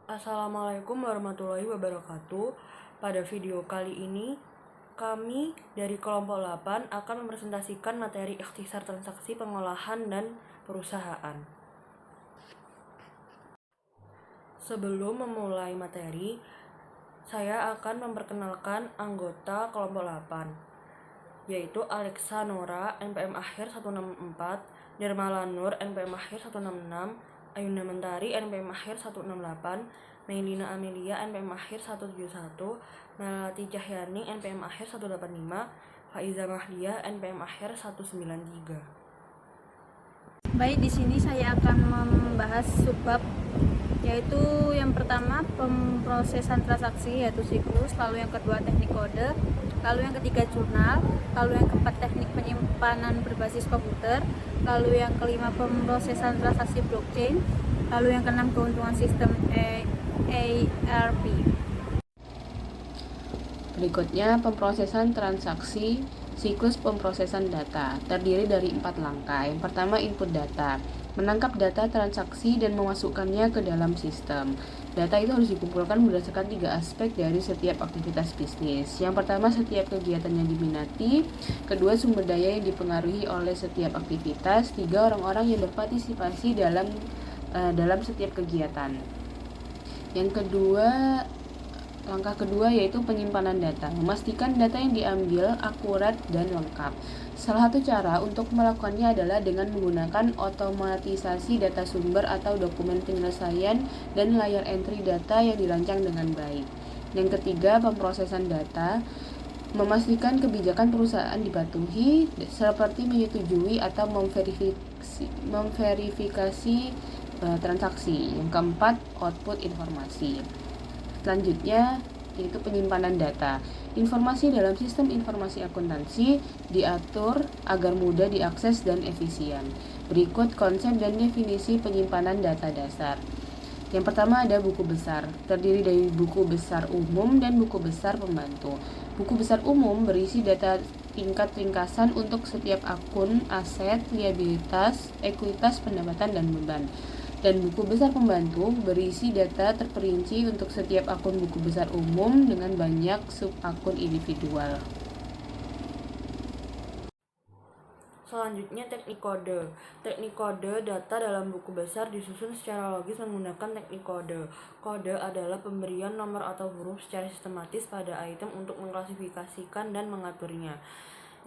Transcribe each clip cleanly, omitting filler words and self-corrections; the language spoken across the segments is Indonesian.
Assalamualaikum warahmatullahi wabarakatuh. Pada video kali ini, kami dari kelompok 8 akan mempresentasikan materi ikhtisar transaksi pengolahan dan perusahaan. Sebelum memulai materi, saya akan memperkenalkan anggota kelompok 8, yaitu Alexa Nora, NPM akhir 164, Nirmala Nur, NPM akhir 166, Ayunda Mentari, NPM akhir 168, Melina Amelia, NPM akhir 171, Melati Cahyani, NPM akhir 185, Faiza Mahdia, NPM akhir 193. Baik, di sini saya akan membahas subbab, yaitu yang pertama pemrosesan transaksi yaitu siklus, lalu yang kedua teknik kode, lalu yang ketiga jurnal, lalu yang keempat teknik penyimpanan berbasis komputer, lalu yang kelima pemrosesan transaksi blockchain, lalu yang keenam keuntungan sistem ERP. Berikutnya, pemrosesan transaksi siklus pemrosesan data terdiri dari 4 langkah. Yang pertama, input data, menangkap data transaksi dan memasukkannya ke dalam sistem. Data itu harus dikumpulkan berdasarkan 3 aspek dari setiap aktivitas bisnis. Yang pertama, setiap kegiatan yang diminati. Kedua, sumber daya yang dipengaruhi oleh setiap aktivitas. 3, orang-orang yang berpartisipasi dalam setiap kegiatan. Langkah kedua yaitu penyimpanan data, memastikan data yang diambil akurat dan lengkap. Salah satu cara untuk melakukannya adalah dengan menggunakan otomatisasi data sumber atau dokumen penyelesaian dan layar entry data yang dirancang dengan baik. Yang ketiga, pemrosesan data, memastikan kebijakan perusahaan dipatuhi seperti menyetujui atau memverifikasi transaksi. Yang keempat, output informasi. Selanjutnya yaitu penyimpanan data. Informasi dalam sistem informasi akuntansi diatur agar mudah diakses dan efisien. Berikut konsep dan definisi penyimpanan data dasar. Yang pertama ada buku besar, terdiri dari buku besar umum dan buku besar pembantu. Buku besar umum berisi data tingkat ringkasan untuk setiap akun, aset, liabilitas, ekuitas, pendapatan, dan beban. Dan buku besar pembantu berisi data terperinci untuk setiap akun buku besar umum dengan banyak sub-akun individual. Selanjutnya teknik kode. Teknik kode data dalam buku besar disusun secara logis menggunakan teknik kode. Kode adalah pemberian nomor atau huruf secara sistematis pada item untuk mengklasifikasikan dan mengaturnya.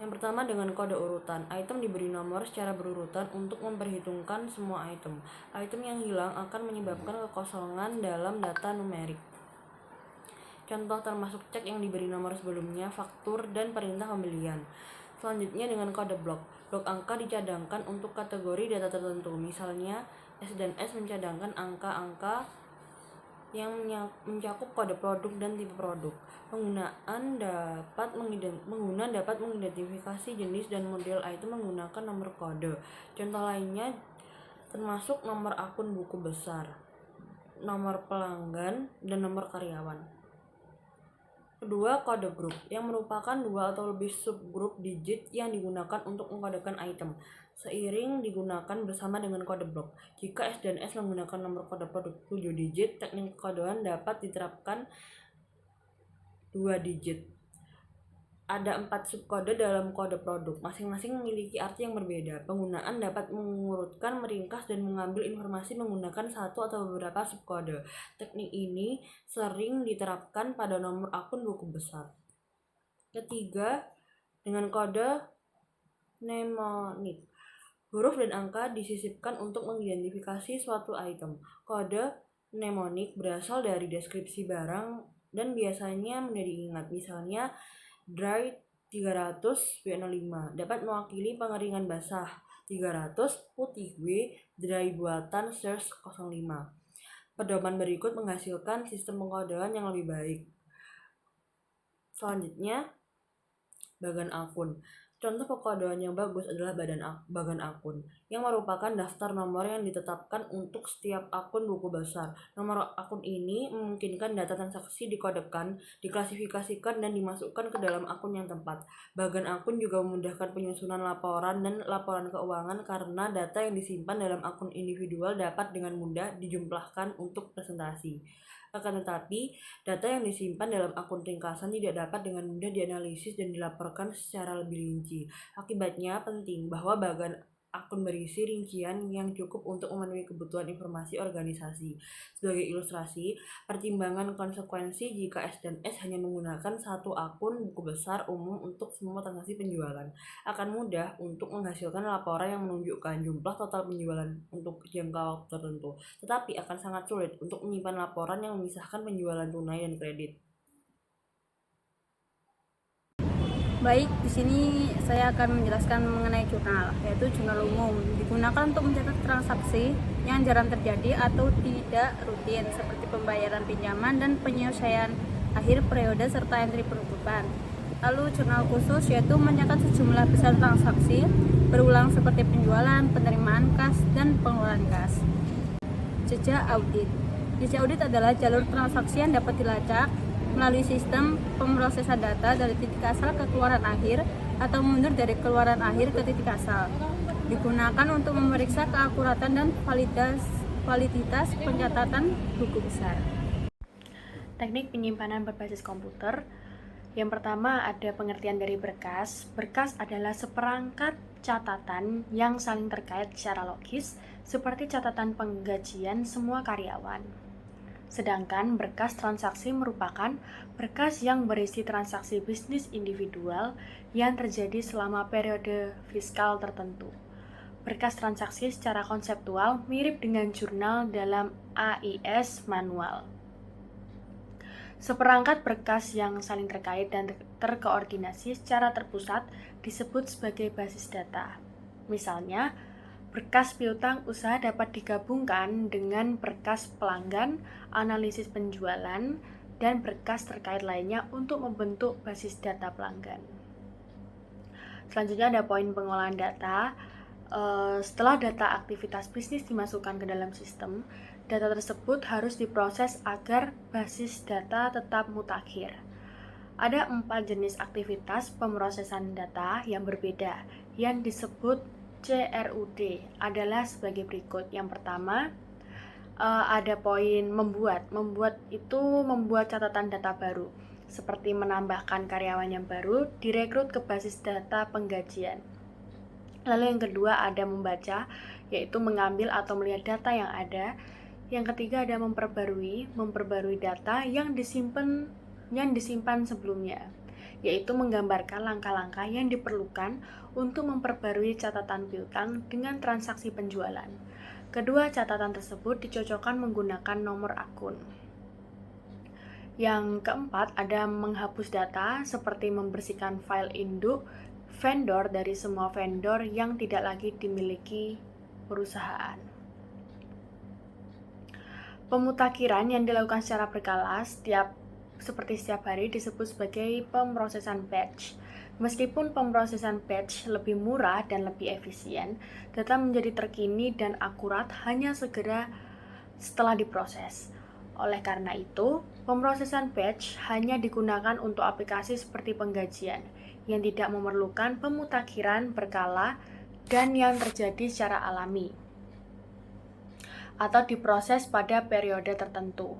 Yang pertama dengan kode urutan. Item diberi nomor secara berurutan untuk memperhitungkan semua item. Item yang hilang akan menyebabkan kekosongan dalam data numerik. Contoh termasuk cek yang diberi nomor sebelumnya, faktur, dan perintah pembelian. Selanjutnya dengan kode blok. Blok angka dicadangkan untuk kategori data tertentu. Misalnya S dan S mencadangkan angka-angka yang mencakup kode produk dan tipe produk. Pengguna dapat mengidentifikasi jenis dan model item menggunakan nomor kode. Contoh lainnya termasuk nomor akun buku besar, nomor pelanggan, dan nomor karyawan. Kedua, kode grup, yang merupakan 2 atau lebih subgrup digit yang digunakan untuk mengkodekan item, seiring digunakan bersama dengan kode blok. Jika S dan S menggunakan nomor kode produk 7 digit, teknik kodean dapat diterapkan 2 digit. Ada 4 subkode dalam kode produk, masing-masing memiliki arti yang berbeda. Penggunaan dapat mengurutkan, meringkas, dan mengambil informasi menggunakan satu atau beberapa subkode. Teknik ini sering diterapkan pada nomor akun buku besar. Ketiga, dengan kode mnemonik. Huruf dan angka disisipkan untuk mengidentifikasi suatu item. Kode mnemonik berasal dari deskripsi barang dan biasanya mudah diingat. Misalnya, dry 300 W05 dapat mewakili pengeringan basah. 300 putih W dry buatan search 05. Pedoman berikut menghasilkan sistem pengkodean yang lebih baik. Selanjutnya, bagan akun. Contoh pekodean yang bagus adalah bagan akun, yang merupakan daftar nomor yang ditetapkan untuk setiap akun buku besar. Nomor akun ini memungkinkan data transaksi dikodekan, diklasifikasikan, dan dimasukkan ke dalam akun yang tepat. Bagan akun juga memudahkan penyusunan laporan dan laporan keuangan karena data yang disimpan dalam akun individual dapat dengan mudah dijumlahkan untuk presentasi. Akan tetapi, data yang disimpan dalam akun ringkasan tidak dapat dengan mudah dianalisis dan dilaporkan secara lebih rinci. Akibatnya penting bahwa bagan akun berisi rincian yang cukup untuk memenuhi kebutuhan informasi organisasi. Sebagai ilustrasi, pertimbangan konsekuensi jika S dan S hanya menggunakan satu akun buku besar umum untuk semua transaksi penjualan. Akan mudah untuk menghasilkan laporan yang menunjukkan jumlah total penjualan untuk jangka waktu tertentu, tetapi akan sangat sulit untuk menyimpan laporan yang memisahkan penjualan tunai dan kredit. Baik, di sini saya akan menjelaskan mengenai jurnal, yaitu jurnal umum. Digunakan untuk mencatat transaksi yang jarang terjadi atau tidak rutin, seperti pembayaran pinjaman dan penyelesaian akhir periode serta entry penutupan. Lalu jurnal khusus yaitu mencatat sejumlah besar transaksi berulang seperti penjualan, penerimaan kas, dan pengeluaran kas. Jejak audit. Jejak audit adalah jalur transaksi yang dapat dilacak melalui sistem pemrosesan data dari titik asal ke keluaran akhir atau mundur dari keluaran akhir ke titik asal. Digunakan untuk memeriksa keakuratan dan validitas pencatatan buku besar. Teknik penyimpanan berbasis komputer. Yang pertama ada pengertian dari berkas. Berkas adalah seperangkat catatan yang saling terkait secara logis, seperti catatan penggajian semua karyawan. Sedangkan berkas transaksi merupakan berkas yang berisi transaksi bisnis individual yang terjadi selama periode fiskal tertentu. Berkas transaksi secara konseptual mirip dengan jurnal dalam AIS manual. Seperangkat berkas yang saling terkait dan terkoordinasi secara terpusat disebut sebagai basis data. Misalnya, berkas piutang usaha dapat digabungkan dengan berkas pelanggan, analisis penjualan, dan berkas terkait lainnya untuk membentuk basis data pelanggan. Selanjutnya ada poin pengolahan data. Setelah data aktivitas bisnis dimasukkan ke dalam sistem, data tersebut harus diproses agar basis data tetap mutakhir. Ada 4 jenis aktivitas pemrosesan data yang berbeda yang disebut CRUD adalah sebagai berikut. Yang pertama, ada poin membuat. Membuat itu membuat catatan data baru, seperti menambahkan karyawan yang baru, direkrut ke basis data penggajian. Lalu yang kedua ada membaca, yaitu mengambil atau melihat data yang ada. Yang ketiga ada memperbarui data yang disimpan sebelumnya, yaitu menggambarkan langkah-langkah yang diperlukan untuk memperbarui catatan piutang dengan transaksi penjualan. Kedua catatan tersebut dicocokkan menggunakan nomor akun. Yang keempat ada menghapus data, seperti membersihkan file induk vendor dari semua vendor yang tidak lagi dimiliki perusahaan. Pemutakhiran yang dilakukan secara berkala seperti setiap hari disebut sebagai pemrosesan batch. Meskipun pemrosesan batch lebih murah dan lebih efisien, data menjadi terkini dan akurat hanya segera setelah diproses. Oleh karena itu, pemrosesan batch hanya digunakan untuk aplikasi seperti penggajian yang tidak memerlukan pemutakhiran berkala dan yang terjadi secara alami atau diproses pada periode tertentu.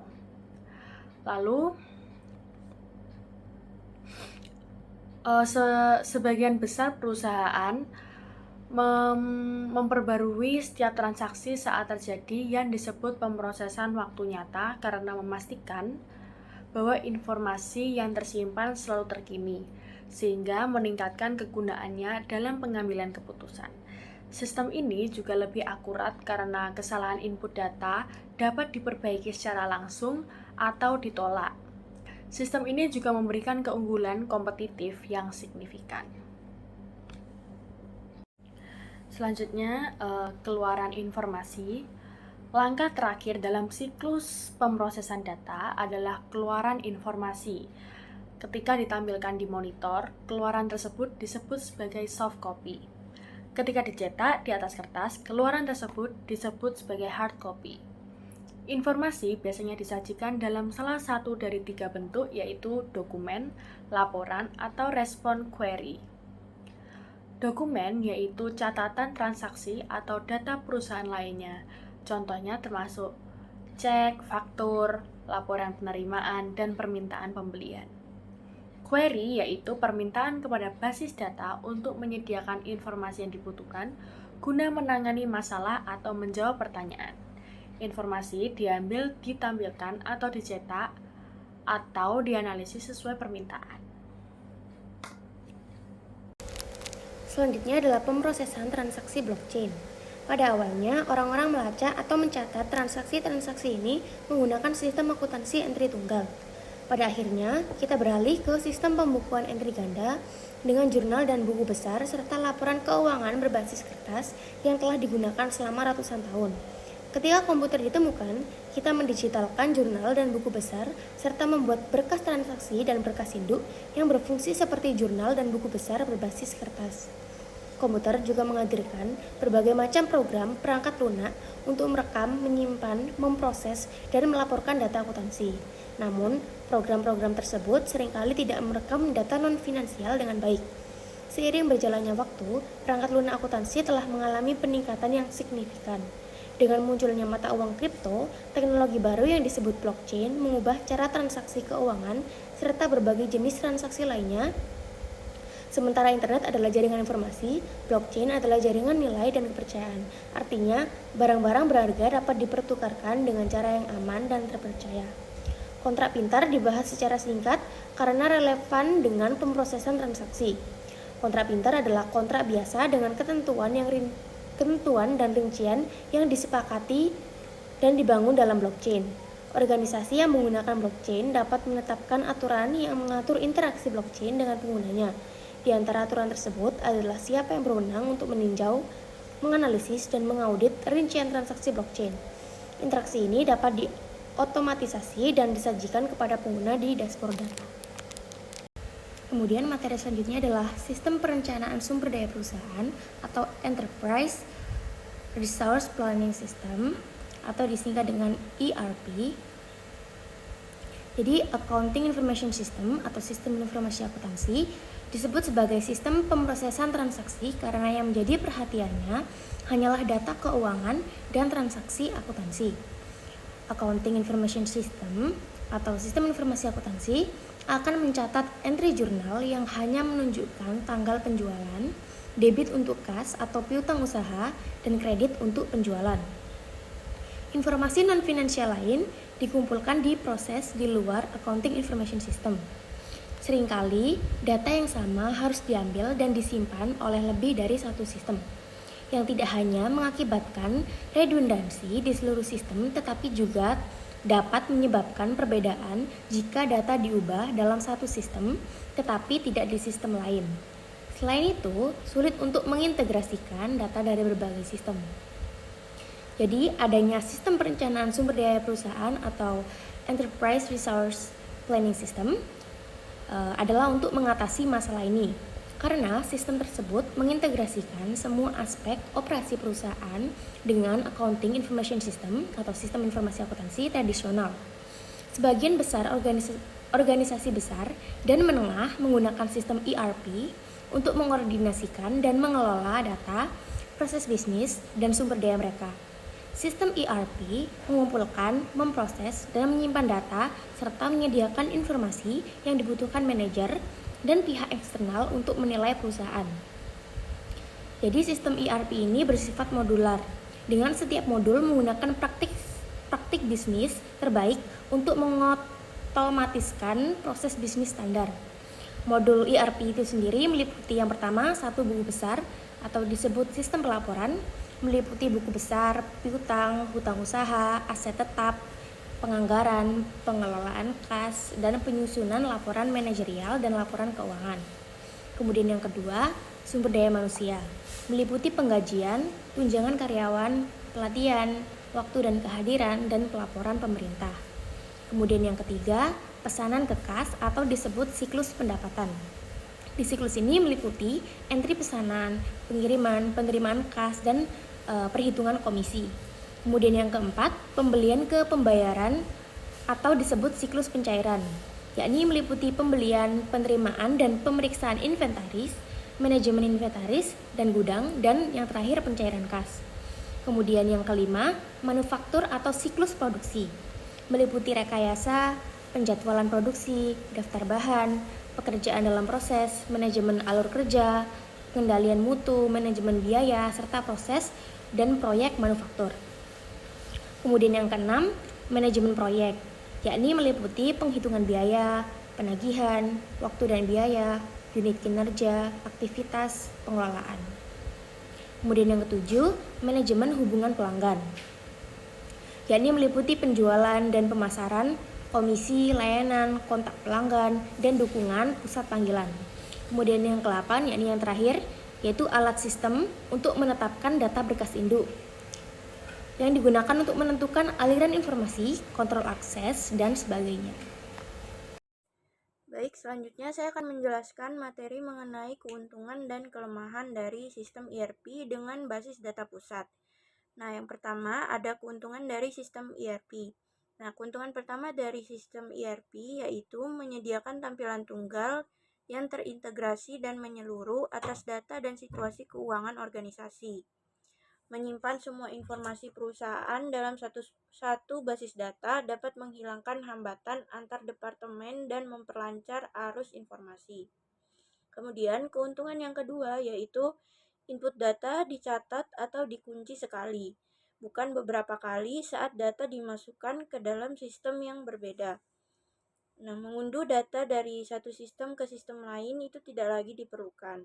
Lalu, sebagian besar perusahaan memperbarui setiap transaksi saat terjadi yang disebut pemrosesan waktu nyata karena memastikan bahwa informasi yang tersimpan selalu terkini, sehingga meningkatkan kegunaannya dalam pengambilan keputusan. Sistem ini juga lebih akurat karena kesalahan input data dapat diperbaiki secara langsung atau ditolak. Sistem ini juga memberikan keunggulan kompetitif yang signifikan. Selanjutnya, keluaran informasi. Langkah terakhir dalam siklus pemrosesan data adalah keluaran informasi. Ketika ditampilkan di monitor, keluaran tersebut disebut sebagai soft copy. Ketika dicetak di atas kertas, keluaran tersebut disebut sebagai hard copy. Informasi biasanya disajikan dalam salah satu dari 3 bentuk, yaitu dokumen, laporan, atau respon query. Dokumen yaitu catatan transaksi atau data perusahaan lainnya. Contohnya termasuk cek, faktur, laporan penerimaan, dan permintaan pembelian. Query yaitu permintaan kepada basis data untuk menyediakan informasi yang dibutuhkan guna menangani masalah atau menjawab pertanyaan. Informasi diambil, ditampilkan, atau dicetak, atau dianalisis sesuai permintaan. Selanjutnya adalah pemrosesan transaksi blockchain. Pada awalnya, orang-orang melacak atau mencatat transaksi-transaksi ini menggunakan sistem akuntansi entry tunggal. Pada akhirnya, kita beralih ke sistem pembukuan entry ganda dengan jurnal dan buku besar serta laporan keuangan berbasis kertas yang telah digunakan selama ratusan tahun. Ketika komputer ditemukan, kita mendigitalkan jurnal dan buku besar serta membuat berkas transaksi dan berkas induk yang berfungsi seperti jurnal dan buku besar berbasis kertas. Komputer juga menghadirkan berbagai macam program perangkat lunak untuk merekam, menyimpan, memproses, dan melaporkan data akuntansi. Namun, program-program tersebut seringkali tidak merekam data non-finansial dengan baik. Seiring berjalannya waktu, perangkat lunak akuntansi telah mengalami peningkatan yang signifikan. Dengan munculnya mata uang kripto, teknologi baru yang disebut blockchain mengubah cara transaksi keuangan serta berbagai jenis transaksi lainnya. Sementara internet adalah jaringan informasi, blockchain adalah jaringan nilai dan kepercayaan. Artinya, barang-barang berharga dapat dipertukarkan dengan cara yang aman dan terpercaya. Kontrak pintar dibahas secara singkat karena relevan dengan pemrosesan transaksi. Kontrak pintar adalah kontrak biasa dengan ketentuan dan rincian yang disepakati dan dibangun dalam blockchain. Organisasi yang menggunakan blockchain dapat menetapkan aturan yang mengatur interaksi blockchain dengan penggunanya. Di antara aturan tersebut adalah siapa yang berwenang untuk meninjau, menganalisis, dan mengaudit rincian transaksi blockchain. Interaksi ini dapat diotomatisasi dan disajikan kepada pengguna di dashboard data. Kemudian materi selanjutnya adalah sistem perencanaan sumber daya perusahaan atau Enterprise Resource Planning System atau disingkat dengan ERP. Jadi Accounting Information System atau sistem informasi akuntansi disebut sebagai sistem pemrosesan transaksi karena yang menjadi perhatiannya hanyalah data keuangan dan transaksi akuntansi. Accounting Information System atau sistem informasi akuntansi akan mencatat entry jurnal yang hanya menunjukkan tanggal penjualan, debit untuk kas atau piutang usaha, dan kredit untuk penjualan. Informasi non-finansial lain dikumpulkan di proses di luar Accounting Information System. Seringkali, data yang sama harus diambil dan disimpan oleh lebih dari satu sistem, yang tidak hanya mengakibatkan redundansi di seluruh sistem, tetapi juga dapat menyebabkan perbedaan jika data diubah dalam satu sistem, tetapi tidak di sistem lain. Selain itu, sulit untuk mengintegrasikan data dari berbagai sistem. Jadi, adanya sistem perencanaan sumber daya perusahaan atau Enterprise Resource Planning System adalah untuk mengatasi masalah ini, karena sistem tersebut mengintegrasikan semua aspek operasi perusahaan dengan Accounting Information System atau sistem informasi akuntansi tradisional. Sebagian besar organisasi besar dan menengah menggunakan sistem ERP untuk mengkoordinasikan dan mengelola data, proses bisnis, dan sumber daya mereka. Sistem ERP mengumpulkan, memproses, dan menyimpan data serta menyediakan informasi yang dibutuhkan manajer dan pihak eksternal untuk menilai perusahaan. Jadi sistem ERP ini bersifat modular, dengan setiap modul menggunakan praktik bisnis terbaik untuk mengotomatiskan proses bisnis standar. Modul ERP itu sendiri meliputi yang pertama, satu buku besar atau disebut sistem pelaporan, meliputi buku besar, piutang, hutang usaha, aset tetap, penganggaran, pengelolaan kas, dan penyusunan laporan manajerial dan laporan keuangan. Kemudian yang kedua, sumber daya manusia, meliputi penggajian, tunjangan karyawan, pelatihan, waktu dan kehadiran, dan pelaporan pemerintah. Kemudian yang ketiga, pesanan ke kas atau disebut siklus pendapatan. Di siklus ini meliputi entry pesanan, pengiriman, penerimaan kas, dan perhitungan komisi. Kemudian yang keempat, pembelian ke pembayaran atau disebut siklus pencairan, yakni meliputi pembelian, penerimaan, dan pemeriksaan inventaris, manajemen inventaris dan gudang, dan yang terakhir pencairan kas. Kemudian yang kelima, manufaktur atau siklus produksi, meliputi rekayasa, penjadwalan produksi, daftar bahan, pekerjaan dalam proses, manajemen alur kerja, pengendalian mutu, manajemen biaya, serta proses dan proyek manufaktur. Kemudian yang keenam, manajemen proyek, yakni meliputi penghitungan biaya, penagihan, waktu dan biaya, unit kinerja, aktivitas, pengelolaan. Kemudian yang ketujuh, manajemen hubungan pelanggan, yakni meliputi penjualan dan pemasaran, komisi, layanan, kontak pelanggan, dan dukungan pusat panggilan. Kemudian yang ke-8, yakni yang terakhir, yaitu alat sistem untuk menetapkan data berkas induk yang digunakan untuk menentukan aliran informasi, kontrol akses, dan sebagainya. Baik, selanjutnya saya akan menjelaskan materi mengenai keuntungan dan kelemahan dari sistem ERP dengan basis data pusat. Nah, yang pertama ada keuntungan dari sistem ERP. Nah, keuntungan pertama dari sistem ERP yaitu menyediakan tampilan tunggal yang terintegrasi dan menyeluruh atas data dan situasi keuangan organisasi. Menyimpan semua informasi perusahaan dalam satu basis data dapat menghilangkan hambatan antar departemen dan memperlancar arus informasi. Kemudian, keuntungan yang kedua yaitu input data dicatat atau dikunci sekali, bukan beberapa kali saat data dimasukkan ke dalam sistem yang berbeda. Nah, mengunduh data dari satu sistem ke sistem lain itu tidak lagi diperlukan.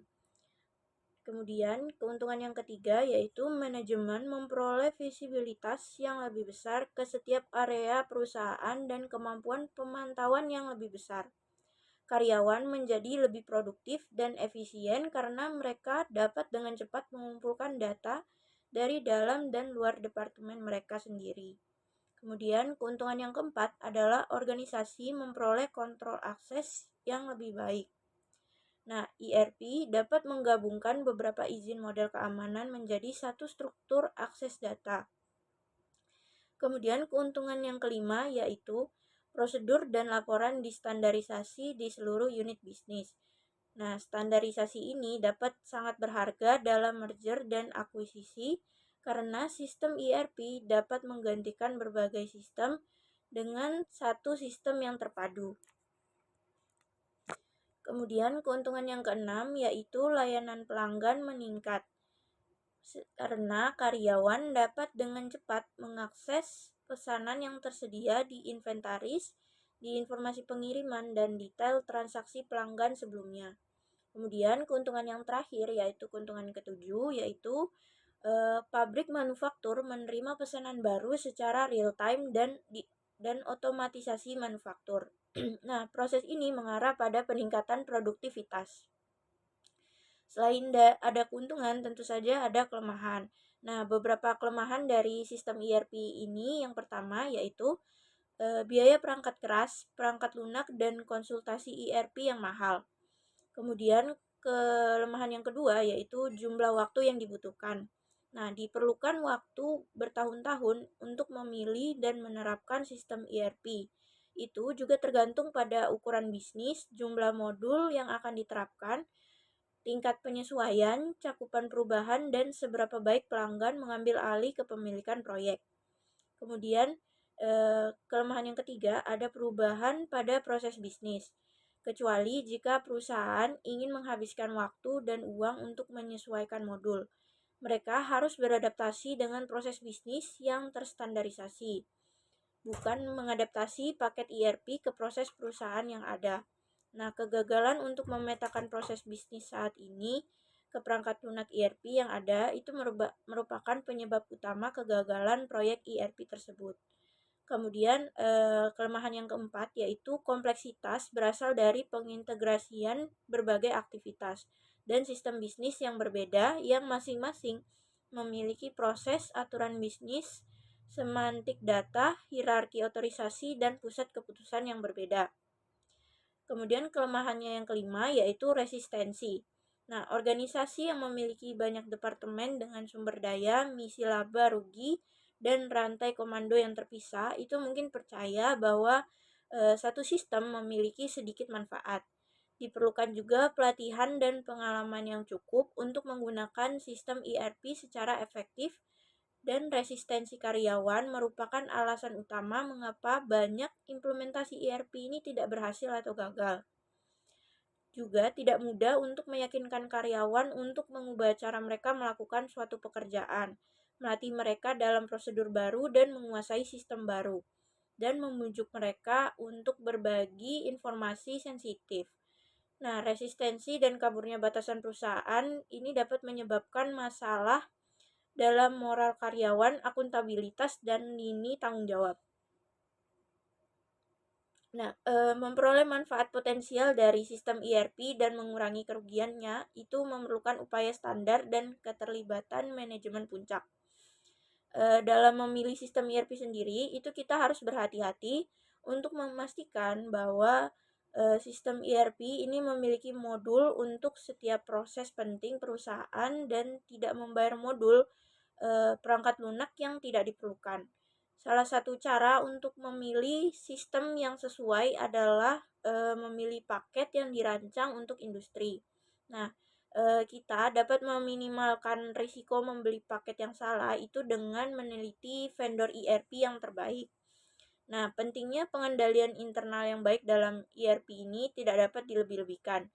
Kemudian, keuntungan yang ketiga yaitu manajemen memperoleh visibilitas yang lebih besar ke setiap area perusahaan dan kemampuan pemantauan yang lebih besar. Karyawan menjadi lebih produktif dan efisien karena mereka dapat dengan cepat mengumpulkan data dari dalam dan luar departemen mereka sendiri. Kemudian, keuntungan yang keempat adalah organisasi memperoleh kontrol akses yang lebih baik. Nah, ERP dapat menggabungkan beberapa izin model keamanan menjadi satu struktur akses data. Kemudian, keuntungan yang kelima yaitu prosedur dan laporan distandarisasi di seluruh unit bisnis. Nah, standarisasi ini dapat sangat berharga dalam merger dan akuisisi karena sistem ERP dapat menggantikan berbagai sistem dengan satu sistem yang terpadu. Kemudian keuntungan yang keenam yaitu layanan pelanggan meningkat karena karyawan dapat dengan cepat mengakses pesanan yang tersedia di inventaris, di informasi pengiriman, dan detail transaksi pelanggan sebelumnya. Kemudian keuntungan yang terakhir yaitu keuntungan ketujuh yaitu pabrik manufaktur menerima pesanan baru secara real time dan otomatisasi manufaktur. Nah, proses ini mengarah pada peningkatan produktivitas. Selain ada keuntungan, tentu saja ada kelemahan. Nah, beberapa kelemahan dari sistem ERP ini yang pertama yaitu biaya perangkat keras, perangkat lunak, dan konsultasi ERP yang mahal. Kemudian kelemahan yang kedua yaitu jumlah waktu yang dibutuhkan. Nah, diperlukan waktu bertahun-tahun untuk memilih dan menerapkan sistem ERP. Itu juga tergantung pada ukuran bisnis, jumlah modul yang akan diterapkan, tingkat penyesuaian, cakupan perubahan, dan seberapa baik pelanggan mengambil alih kepemilikan proyek. Kemudian, kelemahan yang ketiga ada perubahan pada proses bisnis, kecuali jika perusahaan ingin menghabiskan waktu dan uang untuk menyesuaikan modul. Mereka harus beradaptasi dengan proses bisnis yang terstandarisasi, bukan mengadaptasi paket ERP ke proses perusahaan yang ada. Nah, kegagalan untuk memetakan proses bisnis saat ini ke perangkat lunak ERP yang ada itu merupakan penyebab utama kegagalan proyek ERP tersebut. Kemudian, kelemahan yang keempat yaitu kompleksitas berasal dari pengintegrasian berbagai aktivitas dan sistem bisnis yang berbeda yang masing-masing memiliki proses aturan bisnis, semantik data, hierarki otorisasi, dan pusat keputusan yang berbeda. Kemudian kelemahannya yang kelima yaitu resistensi. Nah, organisasi yang memiliki banyak departemen dengan sumber daya, misi laba rugi, dan rantai komando yang terpisah itu mungkin percaya bahwa satu sistem memiliki sedikit manfaat. Diperlukan juga pelatihan dan pengalaman yang cukup untuk menggunakan sistem ERP secara efektif, dan resistensi karyawan merupakan alasan utama mengapa banyak implementasi ERP ini tidak berhasil atau gagal. Juga tidak mudah untuk meyakinkan karyawan untuk mengubah cara mereka melakukan suatu pekerjaan, melatih mereka dalam prosedur baru dan menguasai sistem baru, dan membujuk mereka untuk berbagi informasi sensitif. Nah, resistensi dan kaburnya batasan perusahaan ini dapat menyebabkan masalah dalam moral karyawan, akuntabilitas, dan lini tanggung jawab. Nah, memperoleh manfaat potensial dari sistem ERP dan mengurangi kerugiannya itu memerlukan upaya standar dan keterlibatan manajemen puncak. Dalam memilih sistem ERP sendiri, itu kita harus berhati-hati untuk memastikan bahwa sistem ERP ini memiliki modul untuk setiap proses penting perusahaan dan tidak membayar modul perangkat lunak yang tidak diperlukan. Salah satu cara untuk memilih sistem yang sesuai adalah memilih paket yang dirancang untuk industri. Nah, kita dapat meminimalkan risiko membeli paket yang salah itu dengan meneliti vendor ERP yang terbaik. Nah, pentingnya pengendalian internal yang baik dalam ERP ini tidak dapat dilebih-lebihkan.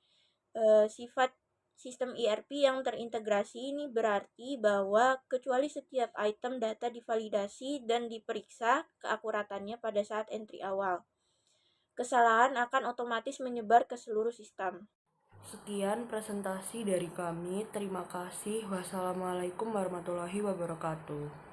Sifat sistem ERP yang terintegrasi ini berarti bahwa kecuali setiap item data divalidasi dan diperiksa keakuratannya pada saat entry awal, kesalahan akan otomatis menyebar ke seluruh sistem. Sekian presentasi dari kami. Terima kasih. Wassalamualaikum warahmatullahi wabarakatuh.